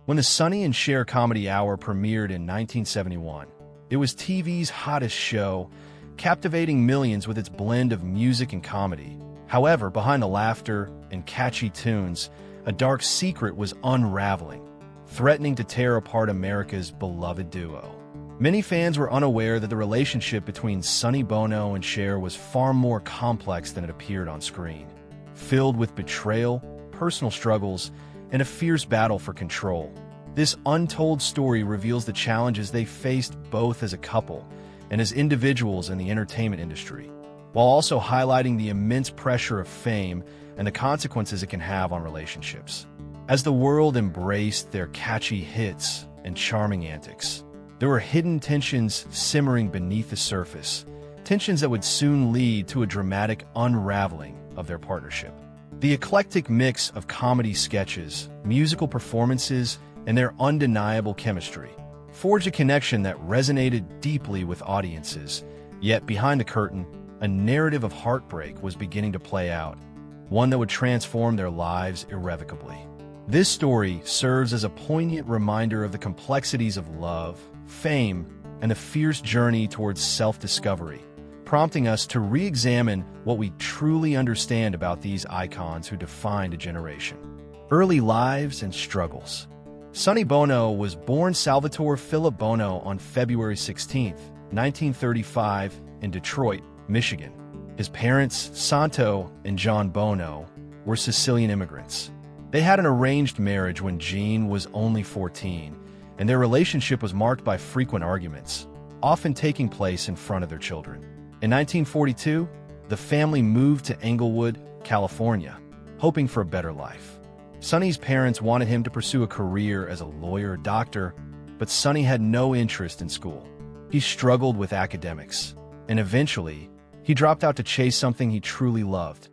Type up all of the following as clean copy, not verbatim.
When the Sonny and Cher Comedy Hour premiered in 1971, it was TV's hottest show, captivating millions with its blend of music and comedy. However, behind the laughter and catchy tunes, a dark secret was unraveling, threatening to tear apart America's beloved duo. Many fans were unaware that the relationship between Sonny Bono and Cher was far more complex than it appeared on screen, filled with betrayal, personal struggles, and a fierce battle for control. This untold story reveals the challenges they faced both as a couple and as individuals in the entertainment industry, while also highlighting the immense pressure of fame and the consequences it can have on relationships. As the world embraced their catchy hits and charming antics, there were hidden tensions simmering beneath the surface, tensions that would soon lead to a dramatic unraveling of their partnership. The eclectic mix of comedy sketches, musical performances, and their undeniable chemistry forged a connection that resonated deeply with audiences. Yet behind the curtain, a narrative of heartbreak was beginning to play out, one that would transform their lives irrevocably. This story serves as a poignant reminder of the complexities of love, fame, and the fierce journey towards self-discovery, prompting us to re-examine what we truly understand about these icons who defined a generation. Early lives and struggles. Sonny Bono was born Salvatore Philip Bono on February 16, 1935, in Detroit, Michigan. His parents, Santo and John Bono, were Sicilian immigrants. They had an arranged marriage when Jean was only 14, and their relationship was marked by frequent arguments, often taking place in front of their children. In 1942, the family moved to Englewood, California, hoping for a better life. Sonny's parents wanted him to pursue a career as a lawyer or doctor, but Sonny had no interest in school. He struggled with academics, and eventually, he dropped out to chase something he truly loved: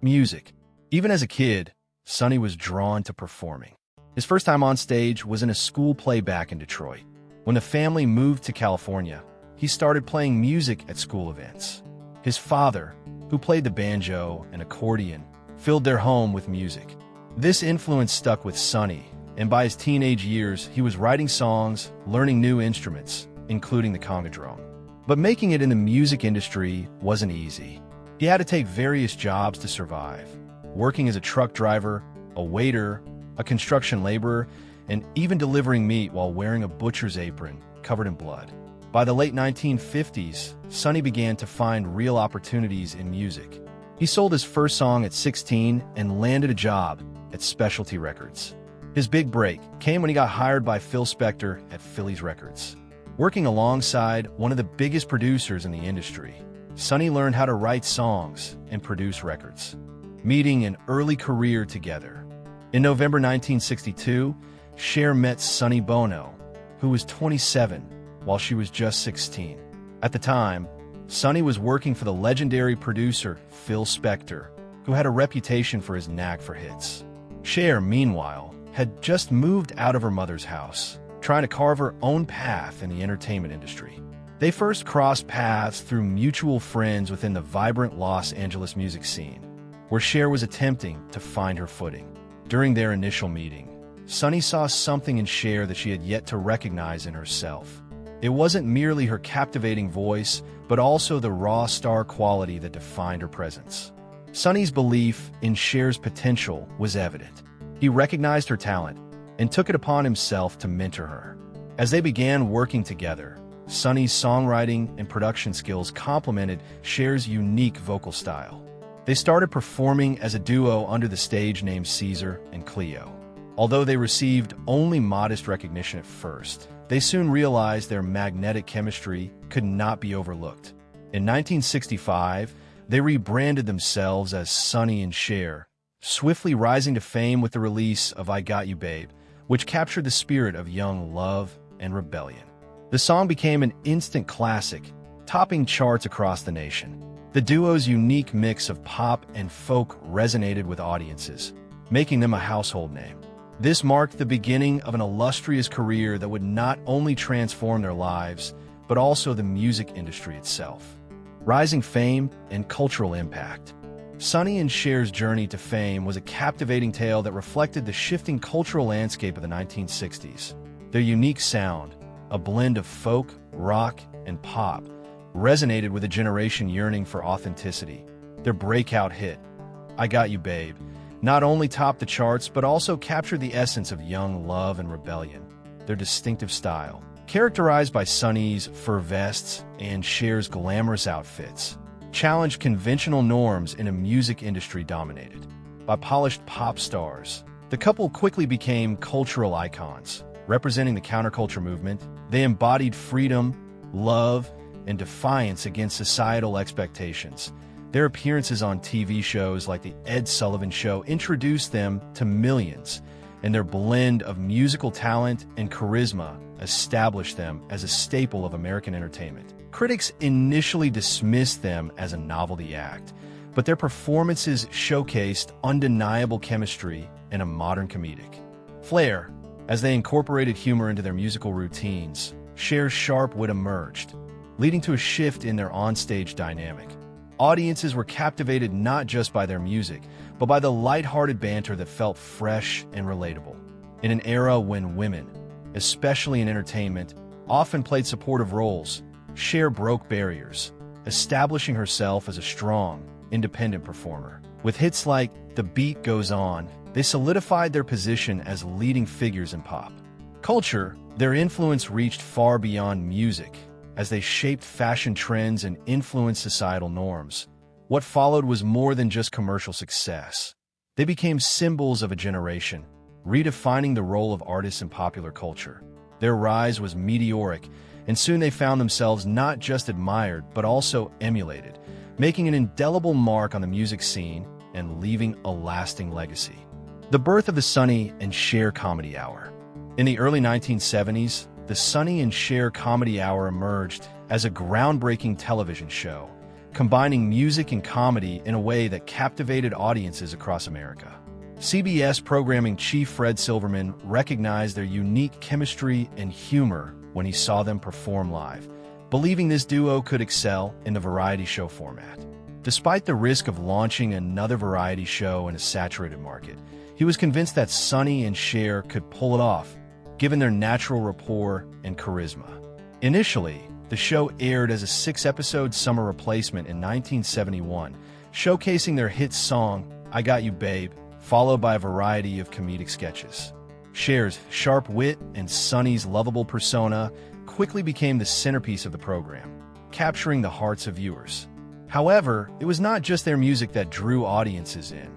music. Even as a kid, Sonny was drawn to performing. His first time on stage was in a school play back in Detroit. When the family moved to California, he started playing music at school events. His father, who played the banjo and accordion, filled their home with music. This influence stuck with Sonny, and by his teenage years, he was writing songs, learning new instruments, including the conga-drum. But making it in the music industry wasn't easy. He had to take various jobs to survive, working as a truck driver, a waiter, a construction laborer, and even delivering meat while wearing a butcher's apron covered in blood. By the late 1950s, Sonny began to find real opportunities in music. He sold his first song at 16 and landed a job at Specialty Records. His big break came when he got hired by Phil Spector at Phillies Records. Working alongside one of the biggest producers in the industry, Sonny learned how to write songs and produce records, meeting an early career together. In November 1962, Cher met Sonny Bono, who was 27, while she was just 16. At the time, Sonny was working for the legendary producer Phil Spector, who had a reputation for his knack for hits. Cher, meanwhile, had just moved out of her mother's house, trying to carve her own path in the entertainment industry. They first crossed paths through mutual friends within the vibrant Los Angeles music scene, where Cher was attempting to find her footing. During their initial meeting, Sonny saw something in Cher that she had yet to recognize in herself. It wasn't merely her captivating voice, but also the raw star quality that defined her presence. Sonny's belief in Cher's potential was evident. He recognized her talent and took it upon himself to mentor her. As they began working together, Sonny's songwriting and production skills complemented Cher's unique vocal style. They started performing as a duo under the stage name Caesar and Cleo. Although they received only modest recognition at first, they soon realized their magnetic chemistry could not be overlooked. In 1965, they rebranded themselves as Sonny and Cher, swiftly rising to fame with the release of I Got You Babe, which captured the spirit of young love and rebellion. The song became an instant classic, topping charts across the nation. The duo's unique mix of pop and folk resonated with audiences, making them a household name. This marked the beginning of an illustrious career that would not only transform their lives, but also the music industry itself. Rising fame and cultural impact. Sonny and Cher's journey to fame was a captivating tale that reflected the shifting cultural landscape of the 1960s. Their unique sound, a blend of folk, rock, and pop, resonated with a generation yearning for authenticity. Their breakout hit, I Got You Babe, not only topped the charts but also captured the essence of young love and rebellion. Their distinctive style, characterized by Sonny's fur vests and Cher's glamorous outfits, challenged conventional norms in a music industry dominated by polished pop stars. The couple quickly became cultural icons, representing the counterculture movement. They embodied freedom, love, and defiance against societal expectations. Their appearances on TV shows like The Ed Sullivan Show introduced them to millions, and their blend of musical talent and charisma established them as a staple of American entertainment. Critics initially dismissed them as a novelty act, but their performances showcased undeniable chemistry and a modern comedic flair. As they incorporated humor into their musical routines, Cher's sharp wit emerged, leading to a shift in their onstage dynamic. Audiences were captivated not just by their music, but by the lighthearted banter that felt fresh and relatable. In an era when women, especially in entertainment, often played supportive roles, Cher broke barriers, establishing herself as a strong, independent performer. With hits like The Beat Goes On, they solidified their position as leading figures in pop culture. Their influence reached far beyond music, as they shaped fashion trends and influenced societal norms. What followed was more than just commercial success. They became symbols of a generation, redefining the role of artists in popular culture. Their rise was meteoric, and soon they found themselves not just admired but also emulated, making an indelible mark on the music scene and leaving a lasting legacy. The birth of the Sonny and Cher Comedy Hour. In the early 1970s, the Sonny and Cher Comedy Hour emerged as a groundbreaking television show, combining music and comedy in a way that captivated audiences across America. CBS programming chief Fred Silverman recognized their unique chemistry and humor when he saw them perform live, believing this duo could excel in the variety show format. Despite the risk of launching another variety show in a saturated market, he was convinced that Sonny and Cher could pull it off, given their natural rapport and charisma. Initially, the show aired as a 6-episode summer replacement in 1971, showcasing their hit song, I Got You Babe, followed by a variety of comedic sketches. Cher's sharp wit and Sonny's lovable persona quickly became the centerpiece of the program, capturing the hearts of viewers. However, it was not just their music that drew audiences in.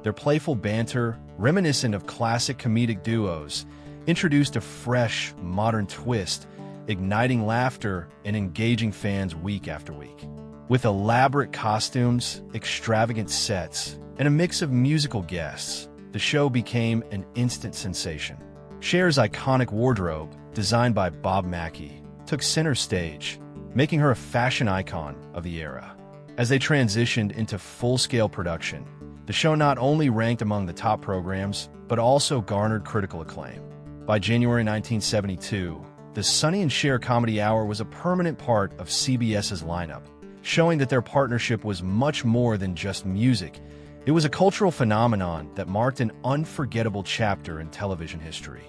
Their playful banter, reminiscent of classic comedic duos, introduced a fresh, modern twist, igniting laughter and engaging fans week after week. With elaborate costumes, extravagant sets, and a mix of musical guests, the show became an instant sensation. Cher's iconic wardrobe, designed by Bob Mackie, took center stage, making her a fashion icon of the era. As they transitioned into full-scale production, the show not only ranked among the top programs, but also garnered critical acclaim. By January 1972, the Sonny and Cher Comedy Hour was a permanent part of CBS's lineup, showing that their partnership was much more than just music. It was a cultural phenomenon that marked an unforgettable chapter in television history.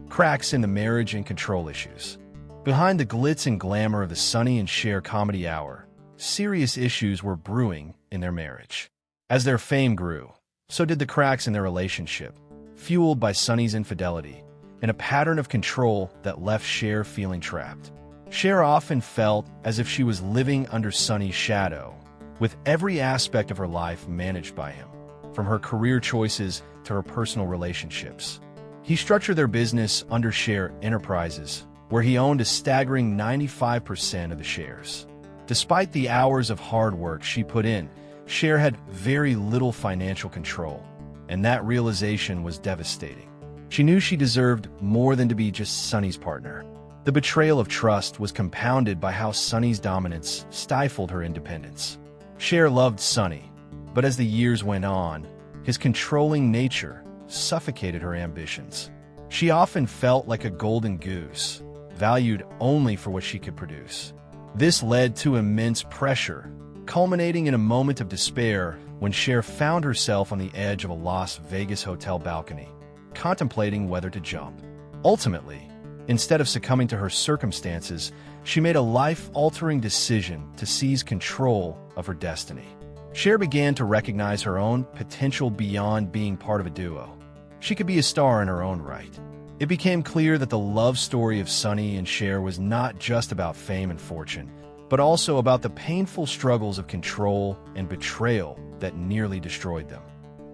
Cracks in the marriage and control issues. Behind the glitz and glamour of the Sonny and Cher Comedy Hour, serious issues were brewing in their marriage. As their fame grew, so did the cracks in their relationship, fueled by Sonny's infidelity and a pattern of control that left Cher feeling trapped. Cher often felt as if she was living under Sonny's shadow, with every aspect of her life managed by him, from her career choices to her personal relationships. He structured their business under Cher Enterprises, where he owned a staggering 95% of the shares. Despite the hours of hard work she put in, Cher had very little financial control, and that realization was devastating. She knew she deserved more than to be just Sonny's partner. The betrayal of trust was compounded by how Sonny's dominance stifled her independence. Cher loved Sonny, but as the years went on, his controlling nature suffocated her ambitions. She often felt like a golden goose, valued only for what she could produce. This led to immense pressure, culminating in a moment of despair when Cher found herself on the edge of a Las Vegas hotel balcony, contemplating whether to jump. Ultimately, instead of succumbing to her circumstances, she made a life-altering decision to seize control of her destiny. Cher began to recognize her own potential beyond being part of a duo. She could be a star in her own right. It became clear that the love story of Sonny and Cher was not just about fame and fortune, but also about the painful struggles of control and betrayal that nearly destroyed them.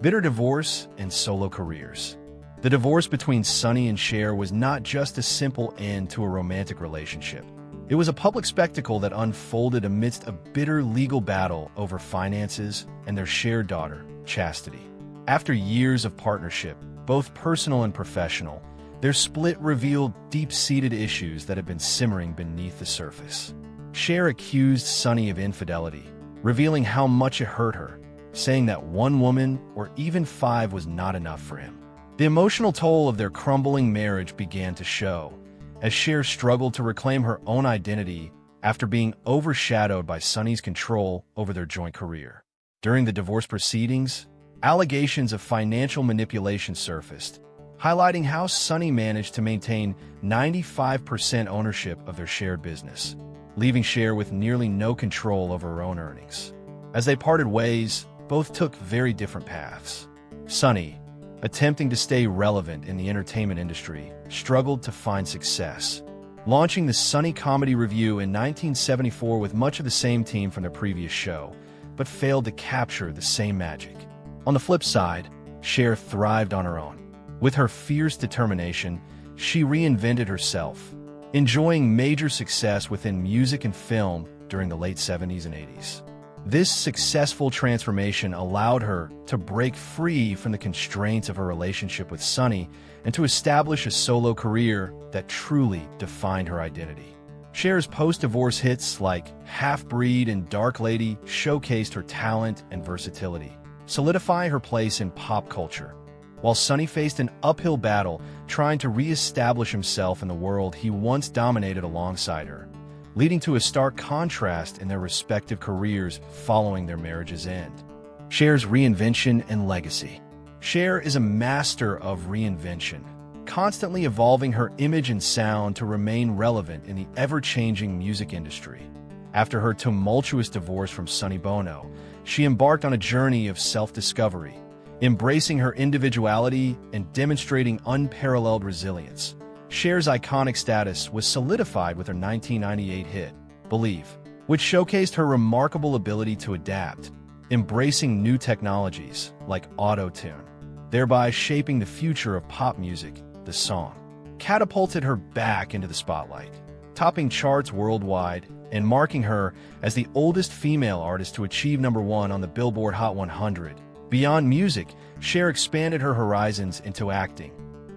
Bitter divorce and solo careers. The divorce between Sonny and Cher was not just a simple end to a romantic relationship. It was a public spectacle that unfolded amidst a bitter legal battle over finances and their shared daughter, Chastity. After years of partnership, both personal and professional, their split revealed deep-seated issues that had been simmering beneath the surface. Cher accused Sonny of infidelity, revealing how much it hurt her, saying that one woman or even 5 was not enough for him. The emotional toll of their crumbling marriage began to show, as Cher struggled to reclaim her own identity after being overshadowed by Sonny's control over their joint career. During the divorce proceedings, allegations of financial manipulation surfaced, highlighting how Sonny managed to maintain 95% ownership of their shared business, leaving Cher with nearly no control over her own earnings. As they parted ways, both took very different paths. Sonny, attempting to stay relevant in the entertainment industry, struggled to find success, launching the Sonny Comedy Review in 1974 with much of the same team from their previous show, but failed to capture the same magic. On the flip side, Cher thrived on her own. With her fierce determination, she reinvented herself, enjoying major success within music and film during the late 70s and 80s. This successful transformation allowed her to break free from the constraints of her relationship with Sonny and to establish a solo career that truly defined her identity. Cher's post-divorce hits like Half-Breed and Dark Lady showcased her talent and versatility, solidifying her place in pop culture, while Sonny faced an uphill battle trying to re-establish himself in the world he once dominated alongside her, leading to a stark contrast in their respective careers following their marriage's end. Cher's reinvention and legacy. Cher is a master of reinvention, constantly evolving her image and sound to remain relevant in the ever-changing music industry. After her tumultuous divorce from Sonny Bono, she embarked on a journey of self-discovery, embracing her individuality and demonstrating unparalleled resilience. Cher's iconic status was solidified with her 1998 hit, Believe, which showcased her remarkable ability to adapt, embracing new technologies like auto-tune, thereby shaping the future of pop music. The song catapulted her back into the spotlight, topping charts worldwide and marking her as the oldest female artist to achieve #1 on the Billboard Hot 100. Beyond music, Cher expanded her horizons into acting,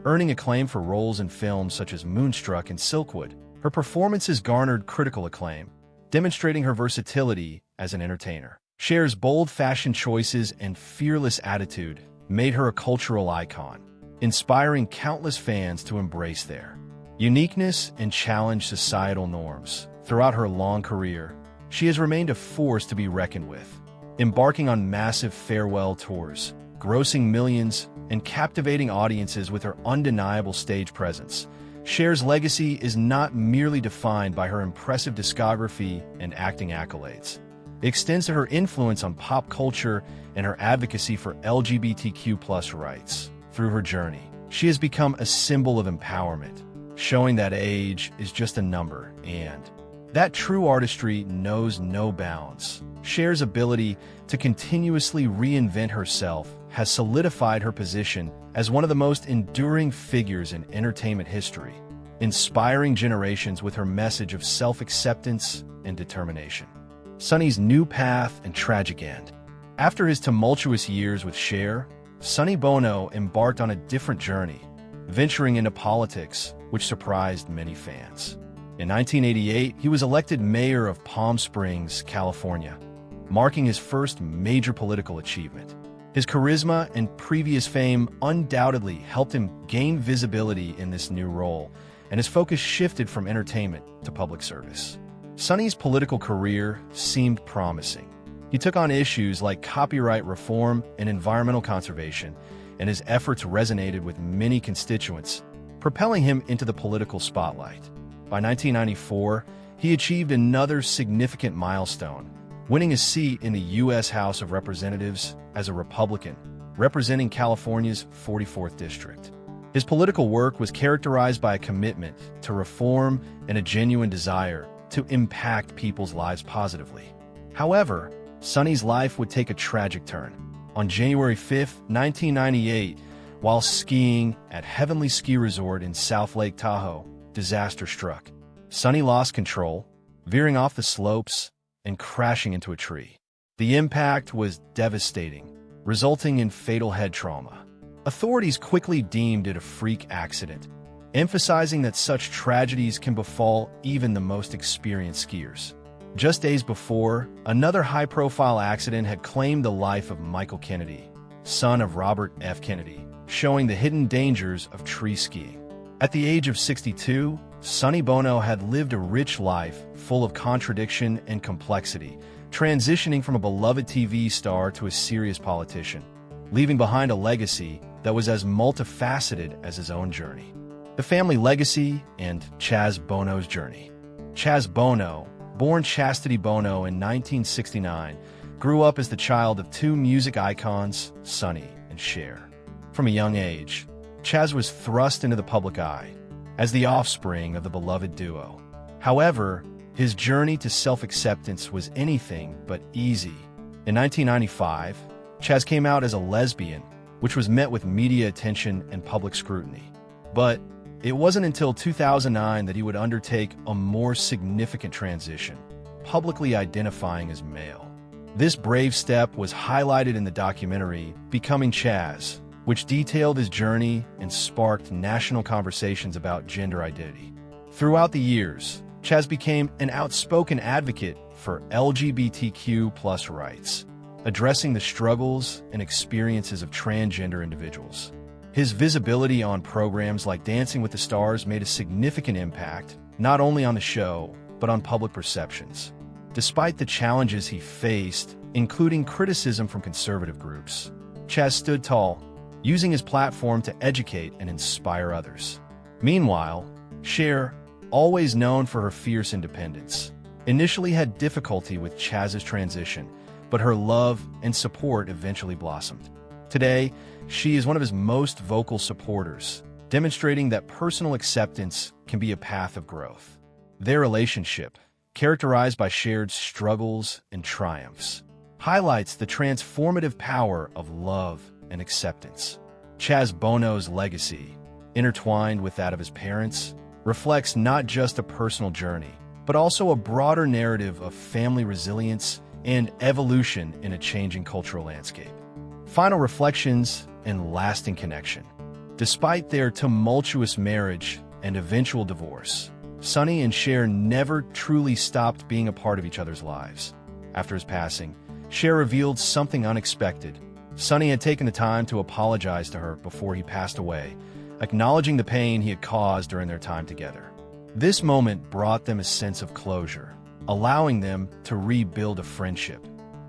earning acclaim for roles in films such as Moonstruck and Silkwood. Her performances garnered critical acclaim, demonstrating her versatility as an entertainer. Cher's bold fashion choices and fearless attitude made her a cultural icon, inspiring countless fans to embrace their uniqueness and challenge societal norms. Throughout her long career, she has remained a force to be reckoned with, embarking on massive farewell tours, grossing millions, and captivating audiences with her undeniable stage presence. Cher's legacy is not merely defined by her impressive discography and acting accolades. It extends to her influence on pop culture and her advocacy for LGBTQ+ rights. Through her journey, she has become a symbol of empowerment, showing that age is just a number and that true artistry knows no bounds. Cher's ability to continuously reinvent herself has solidified her position as one of the most enduring figures in entertainment history, inspiring generations with her message of self-acceptance and determination. Sonny's new path and tragic end. After his tumultuous years with Cher, Sonny Bono embarked on a different journey, venturing into politics, which surprised many fans. In 1988, he was elected mayor of Palm Springs, California, marking his first major political achievement. His charisma and previous fame undoubtedly helped him gain visibility in this new role, and his focus shifted from entertainment to public service. Sonny's political career seemed promising, He took on issues like copyright reform and environmental conservation, and his efforts resonated with many constituents, propelling him into the political spotlight. By 1994, he achieved another significant milestone, winning a seat in the U.S. House of Representatives as a Republican, representing California's 44th District. His political work was characterized by a commitment to reform and a genuine desire to impact people's lives positively. However, Sonny's life would take a tragic turn. On January 5, 1998, while skiing at Heavenly Ski Resort in South Lake Tahoe, disaster struck. Sonny lost control, veering off the slopes and crashing into a tree. The impact was devastating, resulting in fatal head trauma. Authorities quickly deemed it a freak accident, emphasizing that such tragedies can befall even the most experienced skiers. Just days before, another high-profile accident had claimed the life of Michael Kennedy, son of Robert F. Kennedy, showing the hidden dangers of tree skiing. At the age of 62, Sonny Bono had lived a rich life full of contradiction and complexity, transitioning from a beloved TV star to a serious politician, leaving behind a legacy that was as multifaceted as his own journey. The family legacy and Chaz Bono's journey. Chaz Bono, born Chastity Bono in 1969, grew up as the child of two music icons, Sonny and Cher. From a young age, Chaz was thrust into the public eye as the offspring of the beloved duo. However, his journey to self-acceptance was anything but easy. In 1995, Chaz came out as a lesbian, which was met with media attention and public scrutiny. But it wasn't until 2009 that he would undertake a more significant transition, publicly identifying as male. This brave step was highlighted in the documentary Becoming Chaz, which detailed his journey and sparked national conversations about gender identity. Throughout the years, Chaz became an outspoken advocate for LGBTQ+ rights, addressing the struggles and experiences of transgender individuals. His visibility on programs like Dancing with the Stars made a significant impact, not only on the show, but on public perceptions. Despite the challenges he faced, including criticism from conservative groups, Chaz stood tall, using his platform to educate and inspire others. Meanwhile, Cher, always known for her fierce independence, initially had difficulty with Chaz's transition, but her love and support eventually blossomed. Today, she is one of his most vocal supporters, demonstrating that personal acceptance can be a path of growth. Their relationship, characterized by shared struggles and triumphs, highlights the transformative power of love and acceptance. Chaz Bono's legacy, intertwined with that of his parents, reflects not just a personal journey, but also a broader narrative of family resilience and evolution in a changing cultural landscape. Final reflections and lasting connection. Despite their tumultuous marriage and eventual divorce, Sonny and Cher never truly stopped being a part of each other's lives. After his passing, Cher revealed something unexpected. Sonny had taken the time to apologize to her before he passed away, acknowledging the pain he had caused during their time together. This moment brought them a sense of closure, allowing them to rebuild a friendship.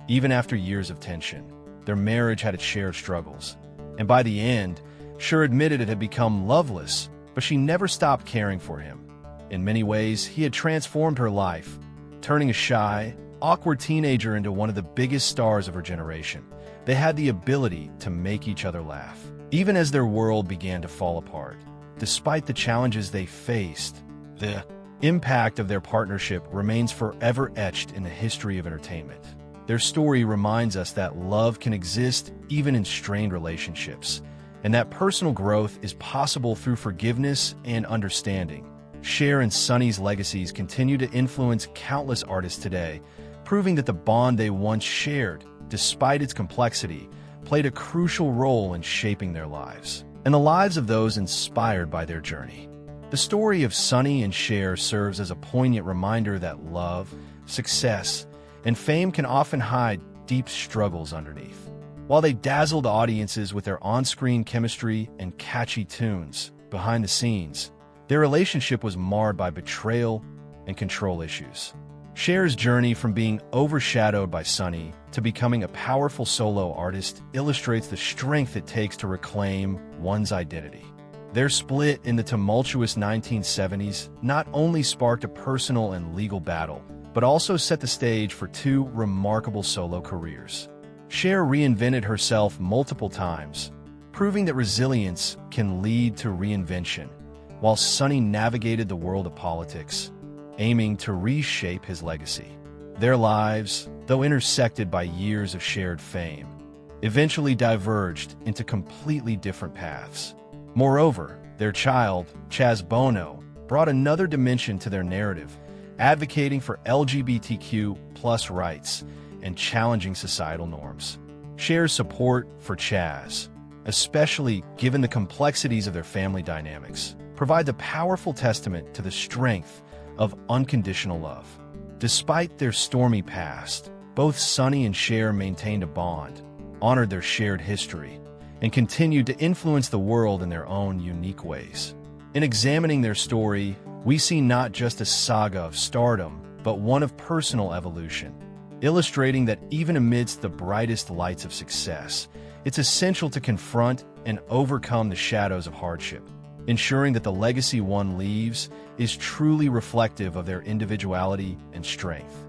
Even after years of tension, their marriage had its share of struggles, and by the end, Cher admitted it had become loveless, but she never stopped caring for him. In many ways, he had transformed her life, turning a shy, awkward teenager into one of the biggest stars of her generation. They had the ability to make each other laugh, even as their world began to fall apart. Despite the challenges they faced, the impact of their partnership remains forever etched in the history of entertainment. Their story reminds us that love can exist even in strained relationships, and that personal growth is possible through forgiveness and understanding. Cher and Sonny's legacies continue to influence countless artists today, proving that the bond they once shared, despite its complexity, played a crucial role in shaping their lives and the lives of those inspired by their journey. The story of Sonny and Cher serves as a poignant reminder that love, success, and fame can often hide deep struggles underneath. While they dazzled audiences with their on-screen chemistry and catchy tunes, behind the scenes, their relationship was marred by betrayal and control issues. Cher's journey from being overshadowed by Sonny to becoming a powerful solo artist illustrates the strength it takes to reclaim one's identity. Their split in the tumultuous 1970s not only sparked a personal and legal battle, but also set the stage for two remarkable solo careers. Cher reinvented herself multiple times, proving that resilience can lead to reinvention, while Sonny navigated the world of politics, aiming to reshape his legacy. Their lives, though intersected by years of shared fame, eventually diverged into completely different paths. Moreover, their child, Chaz Bono, brought another dimension to their narrative, advocating for LGBTQ+ rights and challenging societal norms. Cher's support for Chaz, especially given the complexities of their family dynamics, provides a powerful testament to the strength of unconditional love. Despite their stormy past, both Sonny and Cher maintained a bond, honored their shared history, and continued to influence the world in their own unique ways. In examining their story, we see not just a saga of stardom, but one of personal evolution, illustrating that even amidst the brightest lights of success, it's essential to confront and overcome the shadows of hardship, ensuring that the legacy one leaves is truly reflective of their individuality and strength.